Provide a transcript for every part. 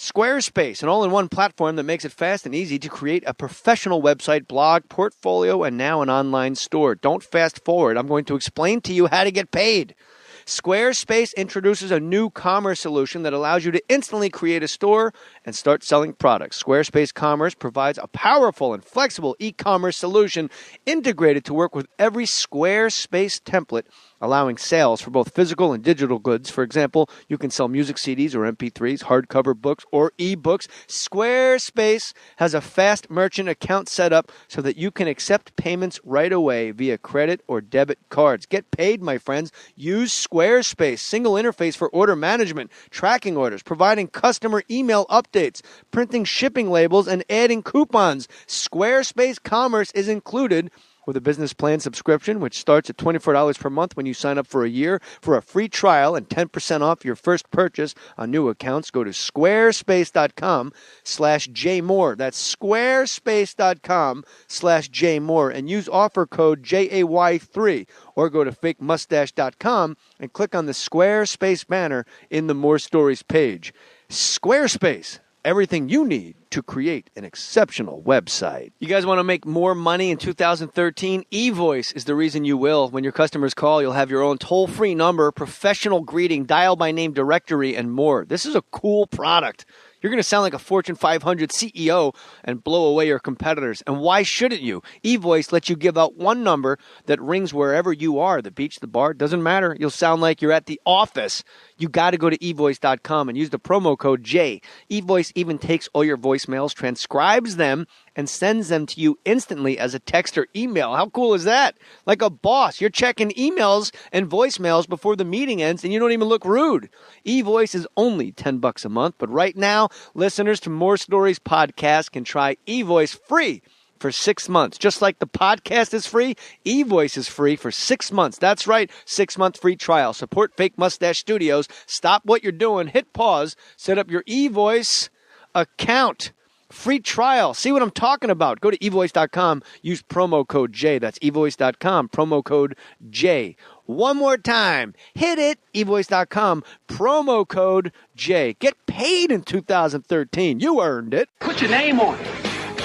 Squarespace, an all-in-one platform that makes it fast and easy to create a professional website, blog, portfolio, and now an online store. Don't fast forward. I'm going to explain to you how to get paid. Squarespace introduces a new commerce solution that allows you to instantly create a store and start selling products. Squarespace Commerce provides a powerful and flexible e-commerce solution integrated to work with every Squarespace template, allowing sales for both physical and digital goods. For example, you can sell music CDs or MP3s, hardcover books, or ebooks. Squarespace has a fast merchant account set up so that you can accept payments right away via credit or debit cards. Get paid, my friends. Use Squarespace. Single interface for order management, tracking orders, providing customer email updates, printing shipping labels, and adding coupons. Squarespace Commerce is included with a business plan subscription, which starts at $24 per month when you sign up for a year. For a free trial and 10% off your first purchase on new accounts, go to squarespace.com/jmohr. That's squarespace.com/jmohr and use offer code JAY3, or go to fakemustache.com and click on the Squarespace banner in the More Stories page. Squarespace. Everything you need to create an exceptional website. You guys want to make more money in 2013? eVoice is the reason you will. When your customers call, you'll have your own toll-free number, professional greeting, dial-by-name directory, and more. This is a cool product. You're going to sound like a Fortune 500 CEO and blow away your competitors. And why shouldn't you? eVoice lets you give out one number that rings wherever you are. The beach, the bar, doesn't matter. You'll sound like you're at the office. You got to go to eVoice.com and use the promo code J. eVoice even takes all your voicemails, transcribes them, and sends them to you instantly as a text or email. How cool is that? Like a boss, you're checking emails and voicemails before the meeting ends, and you don't even look rude. eVoice is only $10 a month, but right now, listeners to More Stories podcast can try eVoice free for 6 months. Just like the podcast is free, eVoice is free for 6 months. That's right, 6-month free trial. Support Fake Mustache Studios. Stop what you're doing, hit pause, set up your eVoice account. Free trial. See what I'm talking about. Go to eVoice.com. Use promo code J. That's eVoice.com. Promo code J. One more time. Hit it. eVoice.com. Promo code J. Get paid in 2013. You earned it. Put your name on it.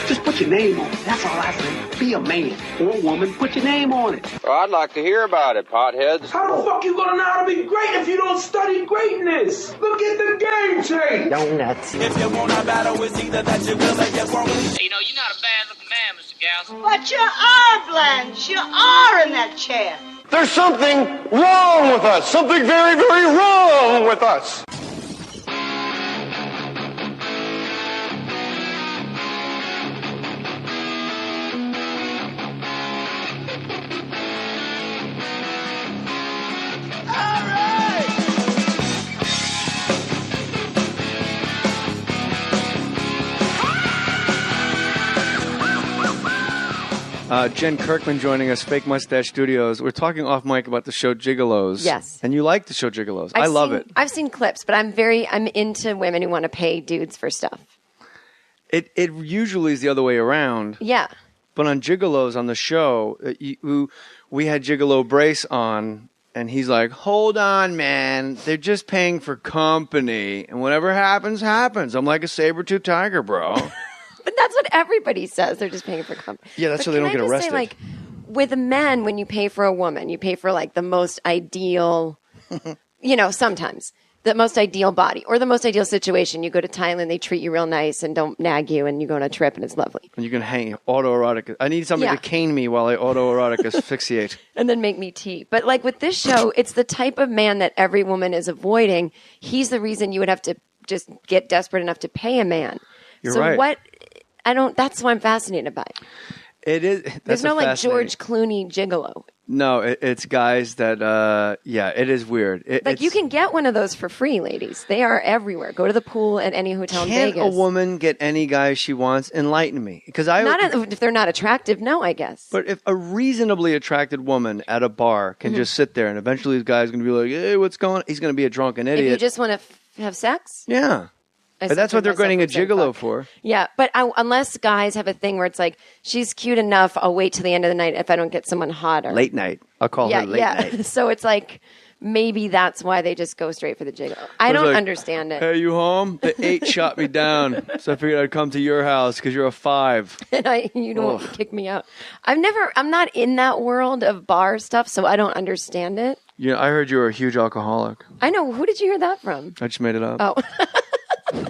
Just put your name on it. That's all I say. Be a man or a woman. Put your name on it. Well, I'd like to hear about it, potheads. How the fuck you gonna know how to be great if you don't study greatness? Look at the game tape. Donuts. If you want to battle, it's either that you will or you won't. You know, you're not a bad-looking man, Mr. Gals. But you are, Blanche. You are in that chair. There's something wrong with us. Something very, very wrong with us. Jen Kirkman joining us, Fake Mustache Studios. We're talking off mic about the show Gigolos. Yes. And you like the show Gigolos. I love it. I've seen clips, but I'm into women who want to pay dudes for stuff. It usually is the other way around. Yeah. But on Gigolos on the show, we had Gigolo Brace on, and he's like, hold on, man. They're just paying for company, and whatever happens, happens. I'm like a saber-tooth tiger, bro. But that's what everybody says. They're just paying for company. Yeah, that's so they don't get arrested. Say, like, with men, when you pay for a woman, you pay for, like, the most ideal, sometimes. The most ideal body or the most ideal situation. You go to Thailand, they treat you real nice and don't nag you, and you go on a trip and it's lovely. And you can hang autoerotic. I need somebody to cane me while I autoerotic asphyxiate. And then make me tea. But like with this show, it's the type of man that every woman is avoiding. He's the reason you would have to just get desperate enough to pay a man. You're right. That's why I'm fascinated by it. It is. There's no like George Clooney gigolo. No, it's guys that, it is weird. You can get one of those for free, ladies. They are everywhere. Go to the pool at any hotel in Vegas. Can't a woman get any guy she wants? Enlighten me. Because if they're not attractive, no, I guess. But if a reasonably attracted woman at a bar can just sit there and eventually the guy's going to be like, hey, what's going on? He's going to be a drunken idiot. If you just want to have sex? Yeah. But that's what they're getting a gigolo for. Yeah, but unless guys have a thing where it's like, she's cute enough, I'll wait till the end of the night if I don't get someone hotter. Late night. I'll call her late night. So it's like, maybe that's why they just go straight for the gigolo. I don't understand it. Hey, you home? The 8 shot me down, so I figured I'd come to your house because you're a 5. And you don't kick me out. I'm not in that world of bar stuff, so I don't understand it. Yeah, I heard you were a huge alcoholic. I know. Who did you hear that from? I just made it up. Oh.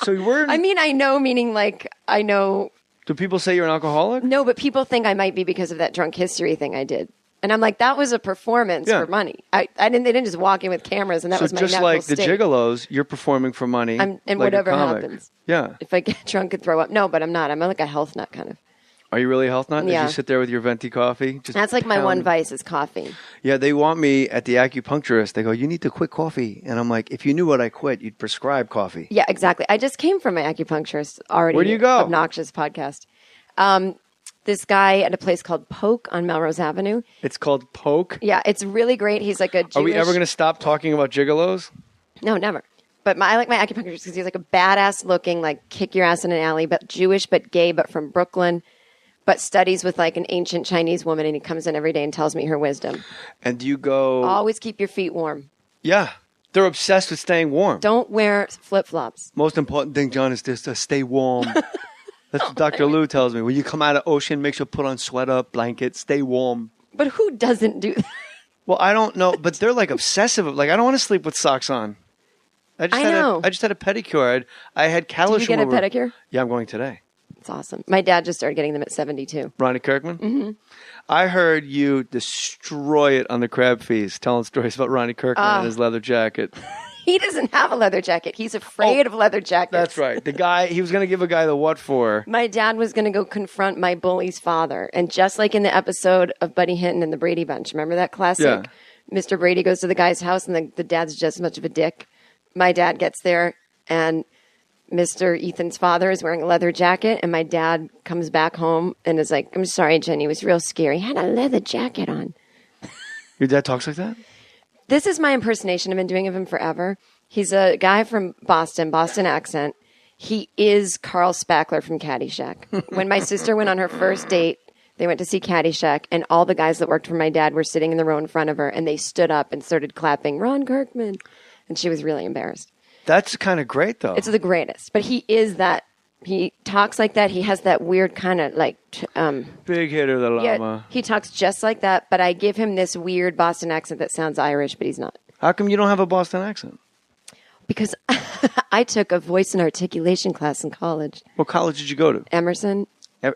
So you were. I mean, I know, meaning like I know. Do people say you're an alcoholic? No, but people think I might be because of that drunk history thing I did. And I'm like, that was a performance for money. They didn't just walk in with cameras and that was my just natural like state. the gigolos, you're performing for money. And like whatever happens. Yeah. If I get drunk and throw up. No, but I'm not. I'm like a health nut kind of. Are you really a health nut? Yeah. Did you sit there with your venti coffee? That's like my one vice is coffee. Yeah, they want me at the acupuncturist. They go, you need to quit coffee. And I'm like, if you knew what I quit, you'd prescribe coffee. Yeah, exactly. I just came from my acupuncturist already. Where do you go? Obnoxious podcast. This guy at a place called Poke on Melrose Avenue. It's called Poke? Yeah, it's really great. He's like a Jewish... Are we ever going to stop talking about gigolos? No, never. But I like my acupuncturist because he's like a badass looking, like kick your ass in an alley, but Jewish, but gay, but from Brooklyn, but studies with like an ancient Chinese woman, and he comes in every day and tells me her wisdom. And do you go... Always keep your feet warm. Yeah. They're obsessed with staying warm. Don't wear flip-flops. Most important thing, John, is just to stay warm. That's what Dr. Lou tells me. When you come out of ocean, make sure to put on sweater, blanket, stay warm. But who doesn't do that? Well, I don't know, but they're like obsessive. Like, I don't want to sleep with socks on. I just had a pedicure. I had callus Did you get remover. a pedicure? Yeah, I'm going today. It's awesome. My dad just started getting them at 72. Ronnie Kirkman? Mm-hmm. I heard you destroy it on the Crab Feast, telling stories about Ronnie Kirkman and his leather jacket. He doesn't have a leather jacket. He's afraid of leather jackets. That's right. The guy, he was going to give a guy the what for. My dad was going to go confront my bully's father. And just like in the episode of Buddy Hinton and the Brady Bunch, remember that classic? Yeah. Mr. Brady goes to the guy's house and the dad's just as much of a dick. My dad gets there and Mr. Ethan's father is wearing a leather jacket. And my dad comes back home and is like, I'm sorry, Jenny, it was real scary. He had a leather jacket on. Your dad talks like that? This is my impersonation. I've been doing of him forever. He's a guy from Boston accent. He is Carl Spackler from Caddyshack. When my sister went on her first date, they went to see Caddyshack, and all the guys that worked for my dad were sitting in the row in front of her, and they stood up and started clapping, Ron Kirkman. And she was really embarrassed. That's kind of great, though. It's the greatest. But he is that. He talks like that. He has that weird kind of like... Big hitter, the llama. Yeah, he talks just like that, but I give him this weird Boston accent that sounds Irish, but he's not. How come you don't have a Boston accent? Because I took a voice and articulation class in college. What college did you go to? Emerson.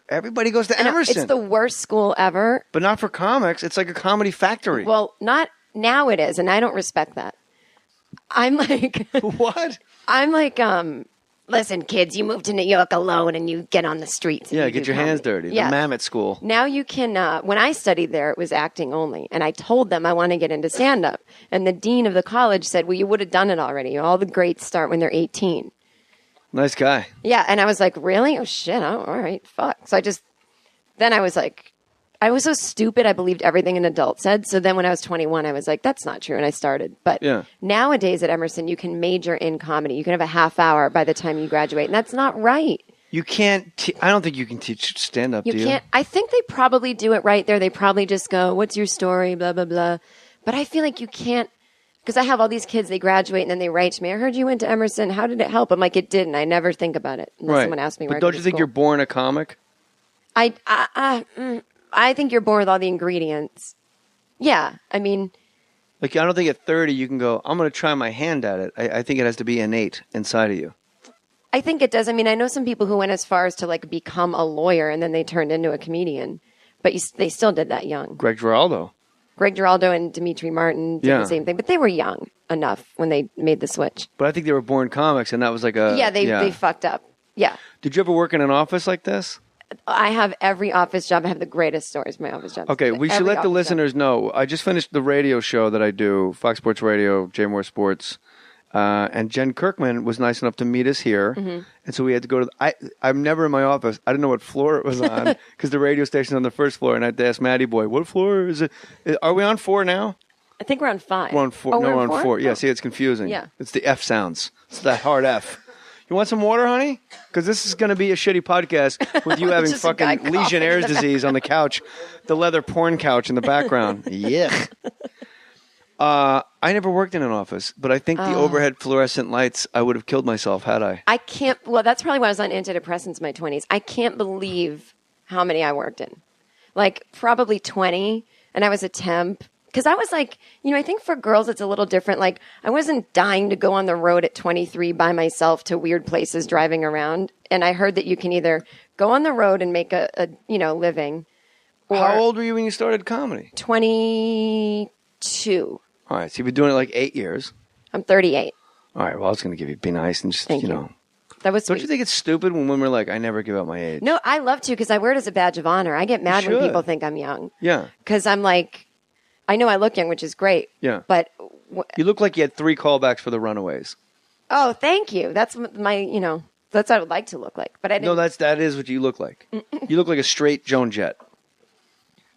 Everybody goes to I know, Emerson. it's the worst school ever. But not for comics. It's like a comedy factory. Well, not now it is, and I don't respect that. I'm like... What? I'm like, listen, kids, you move to New York alone and you get on the streets. And Yeah, you get do your hands comedy. dirty. Yeah. The Mammoth School. Now you can, when I studied there, it was acting only. And I told them I want to get into stand-up. And the dean of the college said, well, you would have done it already. All the greats start when they're 18. Nice guy. Yeah, and I was like, really? Oh, shit. Oh, all right, fuck. So then I was like, I was so stupid, I believed everything an adult said. So then when I was 21, I was like, that's not true. And I started. But nowadays at Emerson, you can major in comedy. You can have a half hour by the time you graduate. And that's not right. You can't, I don't think you can teach stand-up, do you? You can't. I think they probably do it right there. They probably just go, what's your story, blah, blah, blah. But I feel like you can't, because I have all these kids, they graduate and then they write to me, I heard you went to Emerson. How did it help? I'm like, it didn't. I never think about it unless someone asks me where But don't you think you're born a comic? I think you're born with all the ingredients. Yeah, I mean... Like, I don't think at 30 you can go, I'm going to try my hand at it. I think it has to be innate inside of you. I think it does. I mean, I know some people who went as far as to, like, become a lawyer and then they turned into a comedian. But they still did that young. Greg Giraldo and Dimitri Martin did the same thing. But they were young enough when they made the switch. But I think they were born comics, and that was like a... Yeah, they fucked up. Yeah. Did you ever work in an office like this? I have every office job. I have the greatest stories from my office jobs. Okay, we should let the listeners know. I just finished the radio show that I do, Fox Sports Radio, J Mohr Sports, and Jen Kirkman was nice enough to meet us here, and so we had to go to. I'm never in my office. I didn't know what floor it was on because the radio station's on the first floor, and I had to ask Maddie Boy, "What floor is it? Are we on 4 now?" I think we're on 5. We're on 4. Oh, no, we're we're on 4. Yeah, Oh. see, it's confusing. Yeah. It's the F sounds. It's that hard F. You want some water, honey? Because this is going to be a shitty podcast with you having Just a guy fucking Legionnaire's disease on the couch, the leather porn couch in the background. Yeah. I never worked in an office, but I think the overhead fluorescent lights, I would have killed myself had I. I can't. Well, that's probably why I was on antidepressants in my 20s. I can't believe how many I worked in. Like probably 20, and I was a temp. Because I was like, I think for girls it's a little different. Like I wasn't dying to go on the road at 23 by myself to weird places driving around. And I heard that you can either go on the road and make a living. Or How old were you when you started comedy? 22. All right, so you've been doing it like 8 years. I'm 38. All right, well, I was going to give you, be nice and just, Thank you. That was Don't sweet. you think it's stupid when women are like, I never give out my age? No, I love to because I wear it as a badge of honor. I get mad when should. people think I'm young. Yeah. Because I'm like, I know I look young, which is great. Yeah. But, You look like you had 3 callbacks for the Runaways. oh, thank you. That's my, that's what I would like to look like. But I didn't. No, that is what you look like. You look like a straight Joan Jett.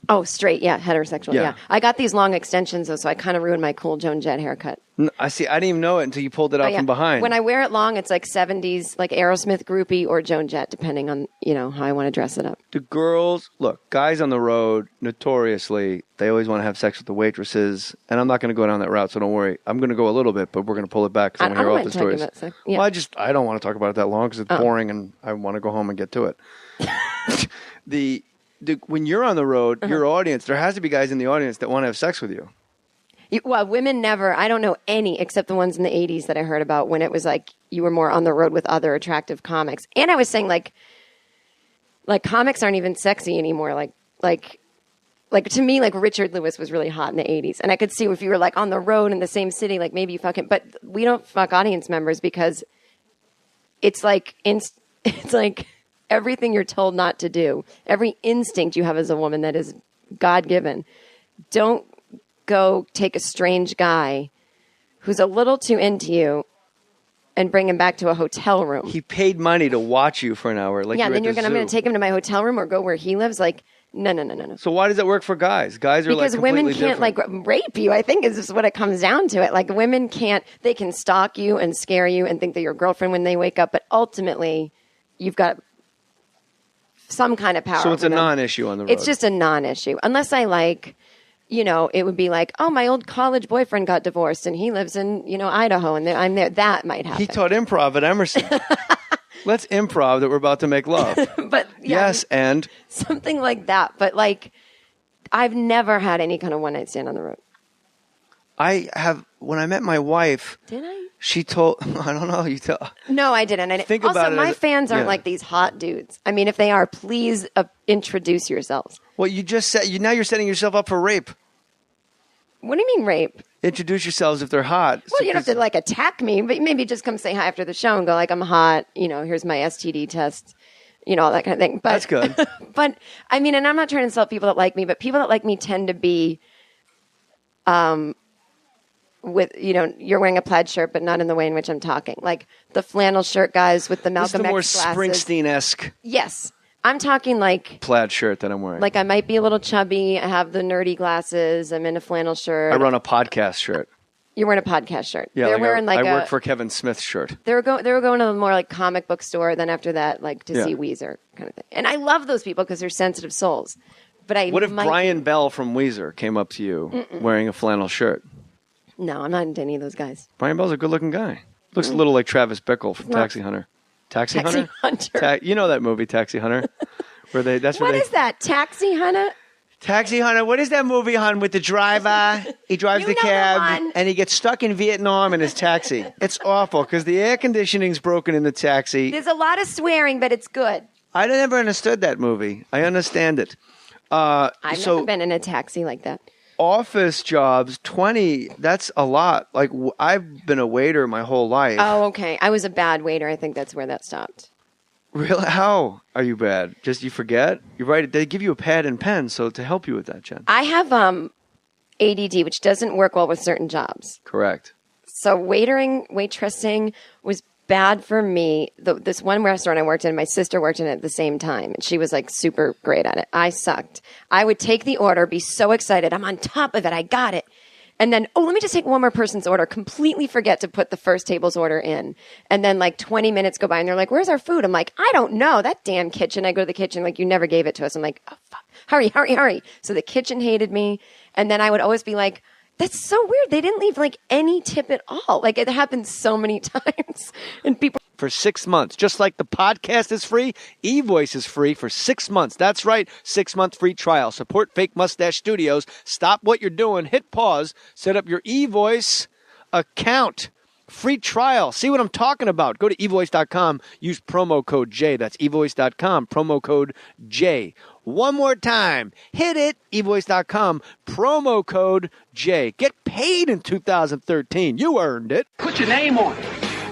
Oh, straight. Yeah. Heterosexual. Yeah. Yeah. I got these long extensions, though, so I kind of ruined my cool Joan Jett haircut. I see. I didn't even know it until you pulled it out Yeah. from behind. When I wear it long, it's like 70s, like Aerosmith groupie or Joan Jett, depending on, how I want to dress it up. The girls, look, guys on the road, notoriously, they always want to have sex with the waitresses. And I'm not going to go down that route, so don't worry. I'm going to go a little bit, but we're going to pull it back because I want to hear all the stories. About sex. Yeah. Well, I don't want to talk about it that long because it's boring and I want to go home and get to it. When you're on the road, your audience, there has to be guys in the audience that want to have sex with you. Well, women never. I don't know any except the ones in the 80s that I heard about when it was like you were more on the road with other attractive comics. And I was saying like comics aren't even sexy anymore. Like to me, like Richard Lewis was really hot in the 80s. And I could see if you were like on the road in the same city, like maybe you fuck him. But we don't fuck audience members because it's like it's like everything you're told not to do. Every instinct you have as a woman that is God-given. Don't go take a strange guy who's a little too into you and bring him back to a hotel room. He paid money to watch you for an hour. Like yeah, you're then at the I'm going to zoo. take him to my hotel room or go where he lives. Like, no. So why does that work for guys? Guys are Because like women completely can't different. like rape you. I think is just what it comes down to. It like women can't. They can stalk you and scare you and think they're your girlfriend when they wake up. But ultimately, you've got some kind of power. So it's over a them. non-issue on the road. It's just a non-issue. Unless I like, it would be like, oh, my old college boyfriend got divorced and he lives in, Idaho and I'm there. That might happen. He taught improv at Emerson. Let's improv that we're about to make love. But yeah, Yes, and something like that. But like, I've never had any kind of one night stand on the road. I have, when I met my wife, Did I? she told, I don't know, you tell. No, I didn't. I didn't. Think also, about it my as- fans aren't yeah. like these hot dudes. I mean, if they are, please introduce yourselves. Well, you just said, now you're setting yourself up for rape. What do you mean rape? Introduce yourselves if they're hot. Well, you don't have to like attack me, but maybe just come say hi after the show and go like, I'm hot. Here's my STD test. All that kind of thing. But, That's good. But I mean, and I'm not trying to insult people that like me, but people that like me tend to be, with, you're wearing a plaid shirt, but not in the way in which I'm talking. Like the flannel shirt guys with the This is the Malcolm more X glasses. Springsteen-esque Yes. I'm talking like plaid shirt that I'm wearing. I might be a little chubby. I have the nerdy glasses. I'm in a flannel shirt. I run a podcast shirt. You're wearing a podcast shirt. Yeah, They're wearing I work for Kevin Smith's shirt. They were going to the more like comic book store. Then after that, like to Yeah. see Weezer kind of thing. And I love those people because they're sensitive souls. But I What if might, Brian Bell from Weezer came up to you wearing a flannel shirt? No, I'm not into any of those guys. Brian Bell's a good-looking guy. Looks a little like Travis Bickle from Taxi Hunter. Taxi Taxi Hunter? Hunter. You know that movie, Taxi Hunter? What is that? Taxi Hunter? Taxi Hunter, what is that movie, hon, with the driver? He drives You the know the cab, one. and he gets stuck in Vietnam in his taxi. It's awful, because the air conditioning's broken in the taxi. There's a lot of swearing, but it's good. I never understood that movie. I understand it. I've never been in a taxi like that. Office jobs, 20, that's a lot. Like, I've been a waiter my whole life. Oh, okay. I was a bad waiter. I think that's where that stopped. Really? How are you bad? Just you forget? You're right. They give you a pad and pen so to help you with that, Jen. I have ADD, which doesn't work well with certain jobs. Correct. So waitressing was bad for me. This one restaurant I worked in, my sister worked in it at the same time, and she was like super great at it. I sucked. I would take the order, be so excited. I'm on top of it. I got it. And then, let me just take one more person's order. Completely forget to put the first table's order in. And then like 20 minutes go by and they're like, where's our food? I'm like, I don't know. That damn kitchen. I go to the kitchen, like, you never gave it to us. I'm like, oh, fuck. Hurry. So the kitchen hated me. And then I would always be like, That's so weird. They didn't leave like any tip at all. Like it happens so many times, and people. For 6 months. Just like the podcast is free, eVoice is free for 6 months. That's right, 6-month free trial. Support Fake Mustache Studios. Stop what you're doing, hit pause, set up your eVoice account. Free trial. See what I'm talking about. Go to evoice.com, use promo code J. That's evoice.com, promo code J. One more time. Hit it, evoice.com, promo code J. Get paid in 2013. You earned it. Put your name on it.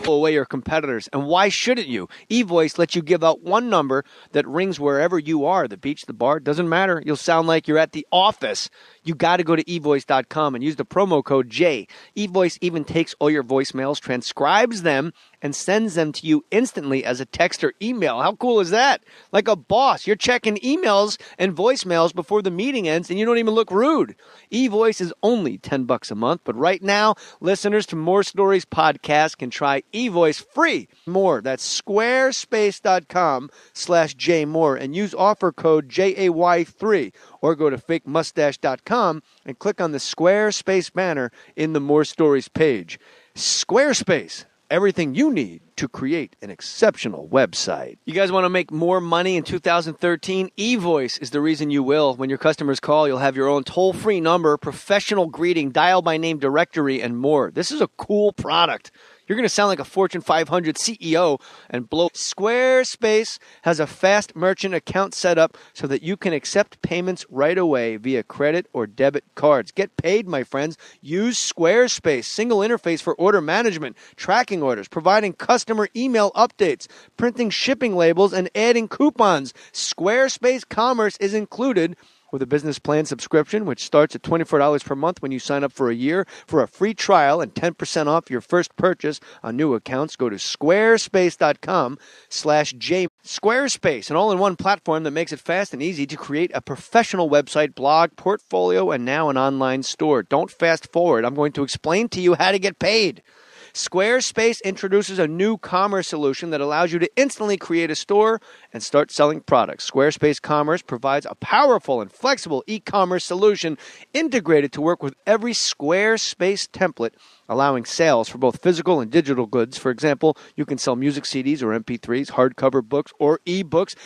Away your competitors. And why shouldn't you? eVoice lets you give out one number that rings wherever you are, the beach, the bar, doesn't matter. You'll sound like you're at the office. You got to go to evoice.com and use the promo code J. eVoice even takes all your voicemails, transcribes them, and sends them to you instantly as a text or email. How cool is that? Like a boss. You're checking emails and voicemails before the meeting ends, and you don't even look rude. eVoice is only $10 a month, but right now, listeners to Mohr Stories podcast can try eVoice free. Mohr, that's squarespace.com/JMohr, and use offer code JAY3, or go to fakemustache.com and click on the Squarespace banner in the Mohr Stories page. Squarespace. Everything you need to create an exceptional website. You guys want to make more money in 2013? eVoice is the reason you will. When your customers call, you'll have your own toll-free number, professional greeting, dial-by-name directory, and more. This is a cool product. You're going to sound like a Fortune 500 CEO and blow. Squarespace has a fast merchant account set up so that you can accept payments right away via credit or debit cards. Get paid, my friends. Use Squarespace. Single interface for order management, tracking orders, providing customer email updates, printing shipping labels, and adding coupons. Squarespace Commerce is included with a business plan subscription, which starts at $24 per month when you sign up for a year. For a free trial and 10% off your first purchase on new accounts, go to squarespace.com/J. Squarespace, an all-in-one platform that makes it fast and easy to create a professional website, blog, portfolio, and now an online store. Don't fast forward. I'm going to explain to you how to get paid. Squarespace introduces a new commerce solution that allows you to instantly create a store and start selling products. Squarespace Commerce provides a powerful and flexible e-commerce solution integrated to work with every Squarespace template, allowing sales for both physical and digital goods. For example, you can sell music CDs or MP3s, hardcover books, or e-books